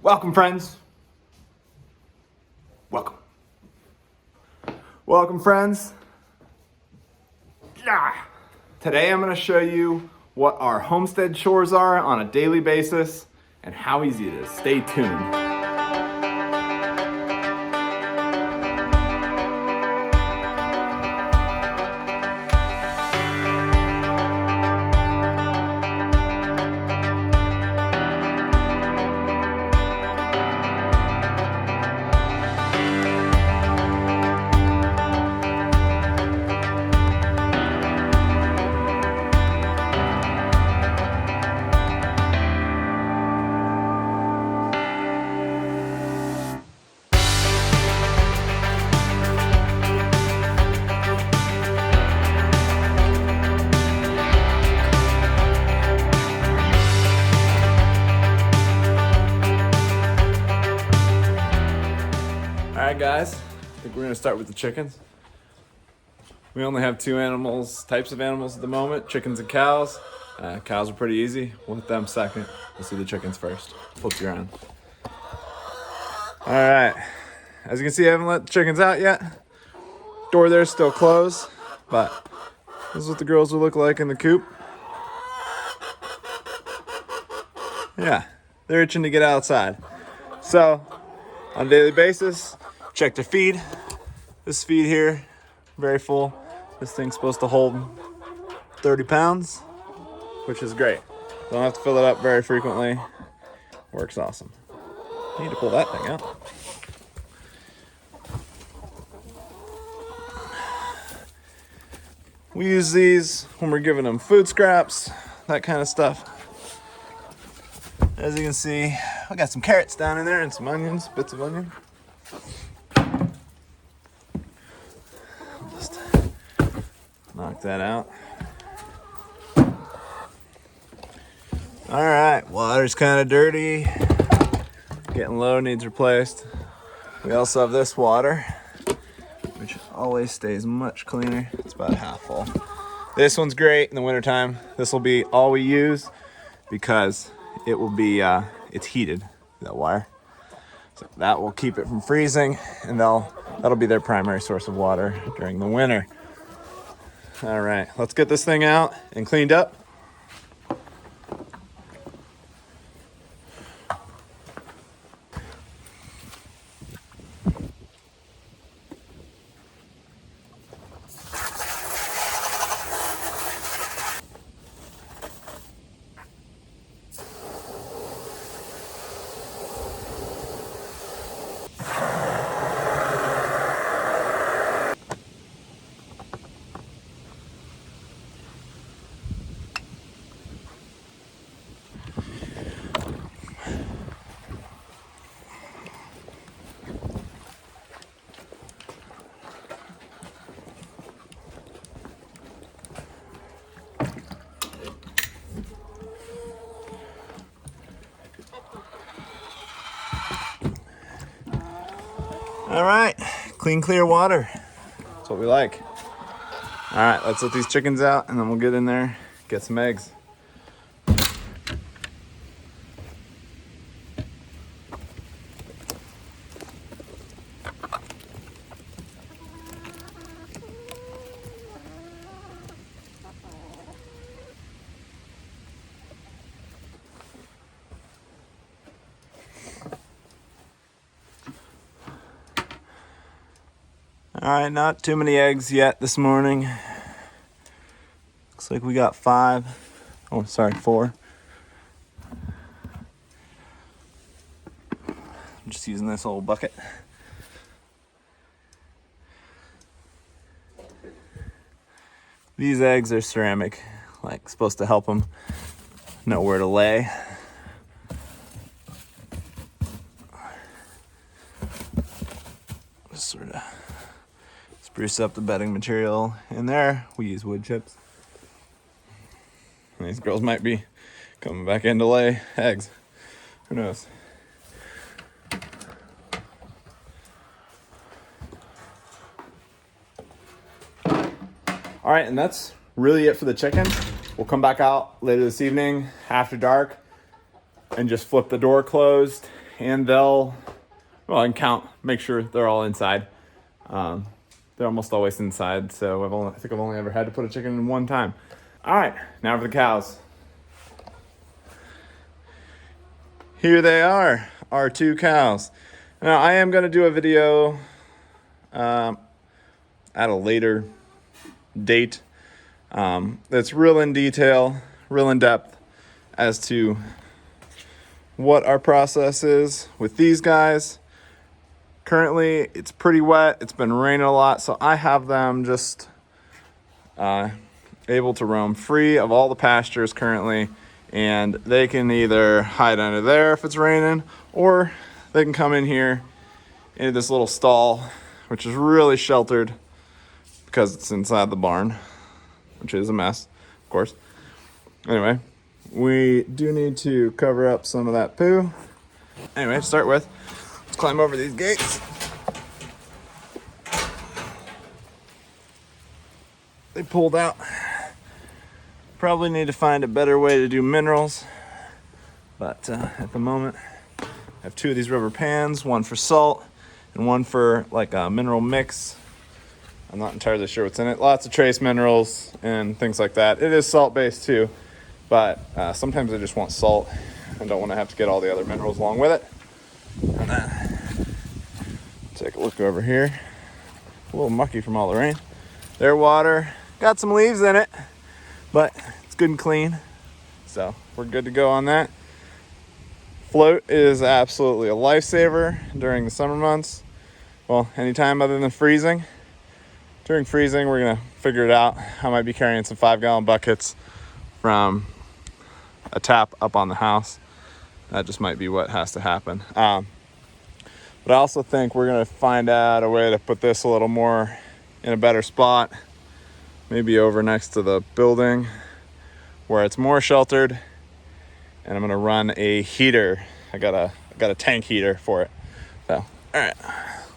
Welcome, friends. Welcome. Welcome, friends. Today I'm going to show you what our homestead chores are on a daily basis and how easy it is. Stay tuned. Alright guys, I think we're going to start with the chickens. We only have two types of animals at the moment, chickens and cows. Cows are pretty easy, we'll hit them second. Let's do the chickens first. Flip you around. Alright, as you can see I haven't let the chickens out yet. Door there's still closed, but this is what the girls will look like in the coop. Yeah, they're itching to get outside. So, on a daily basis, check their feed. This feed here, very full. This thing's supposed to hold 30 pounds, which is great. Don't have to fill it up very frequently. Works awesome. I need to pull that thing out. We use these when we're giving them food scraps, that kind of stuff. As you can see, I got some carrots down in there and some onions, bits of onion. Just knock that out. All right, water's kind of dirty. Getting low, needs replaced. We also have this water, which always stays much cleaner. It's about half full. This one's great in the wintertime. This will be all we use because it will be, it's heated, that wire. So that will keep it from freezing, and that'll be their primary source of water during the winter. All right, let's get this thing out and cleaned up. All right, clean, clear water. That's what we like. All right, let's let these chickens out and then we'll get in there, get some eggs. All right, not too many eggs yet this morning. Looks like we got 5. Oh, sorry, 4. I'm just using this old bucket. These eggs are ceramic, like supposed to help them know where to lay. Just sort of spruce up the bedding material in there. We use wood chips. And these girls might be coming back in to lay eggs. Who knows? All right, and that's really it for the chickens. We'll come back out later this evening after dark and just flip the door closed and they'll, well, I can count, make sure they're all inside. They're almost always inside, so I think I've only ever had to put a chicken in one time. All right, now for the cows. Here they are, our 2 cows. Now I am gonna do a video at a later date that's real in detail, real in depth as to what our process is with these guys. Currently, it's pretty wet. It's been raining a lot, so I have them just able to roam free of all the pastures currently, and they can either hide under there if it's raining, or they can come in here into this little stall, which is really sheltered because it's inside the barn, which is a mess, of course. Anyway, we do need to cover up some of that poo. Anyway, to start with, let's climb over these gates. They pulled out. Probably need to find a better way to do minerals, but at the moment I have 2 of these rubber pans, one for salt and one for like a mineral mix. I'm not entirely sure what's in it. Lots of trace minerals and things like that. It is salt based too, but sometimes I just want salt and don't want to have to get all the other minerals along with it. And then take a look over here. A little mucky from all the rain. Their water got some leaves in it, but it's good and clean, so we're good to go on that. Float is absolutely a lifesaver during the summer months. Well, anytime other than freezing. During freezing, we're gonna figure it out. I might be carrying some 5-gallon buckets from a tap up on the house. That just might be what has to happen. But I also think we're gonna find out a way to put this a little more in a better spot, maybe over next to the building where it's more sheltered. And I'm gonna run a heater. I got a tank heater for it. So, all right.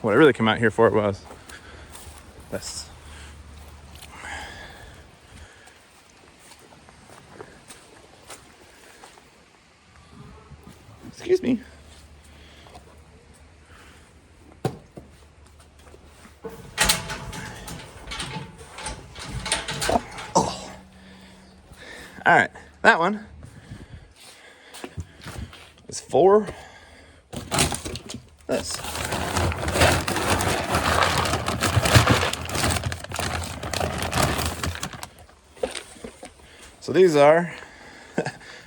What I really came out here for was this. Excuse me. Oh. All right, that one is for this. So these are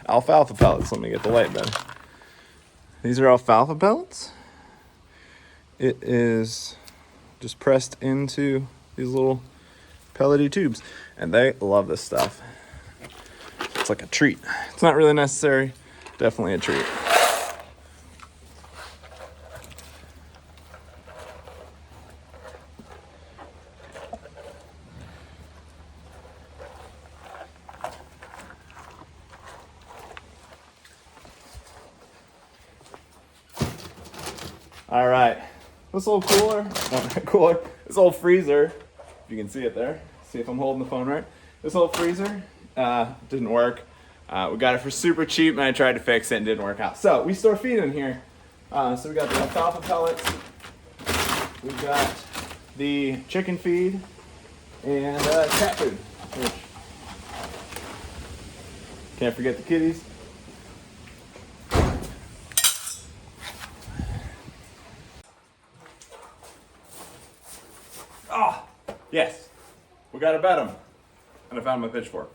alfalfa pellets. Let me get the light better. These are alfalfa pellets. It is just pressed into these little pellety tubes, and they love this stuff. It's like a treat. It's not really necessary, definitely a treat. All right, this little cooler, this old freezer, if you can see it there, see if I'm holding the phone right. This old freezer didn't work. We got it for super cheap, and I tried to fix it and didn't work out. So we store feed in here. So we got the alfalfa pellets, we've got the chicken feed, and cat food. Which, can't forget the kitties. Oh, yes, we gotta bed them. And I found my pitchfork.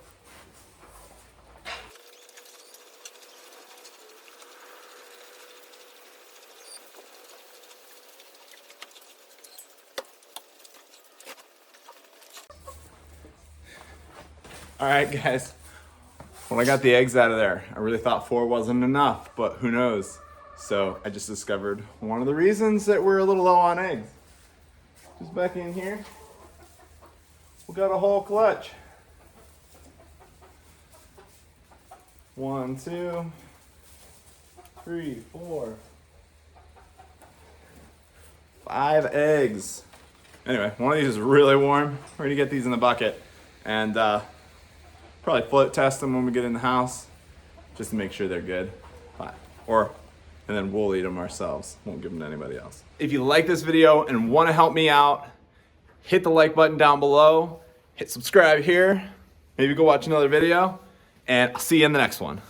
All right, guys. When I got the eggs out of there, I really thought 4 wasn't enough, but who knows? So I just discovered one of the reasons that we're a little low on eggs. Just back in here, we got a whole clutch. 1, 2, 3, 4, 5 eggs. Anyway, one of these is really warm. We're gonna get these in the bucket and probably float test them when we get in the house just to make sure they're good. Or and then we'll eat them ourselves. Won't give them to anybody else. If you like this video and want to help me out, hit the like button down below, hit subscribe here, maybe go watch another video, and I'll see you in the next one.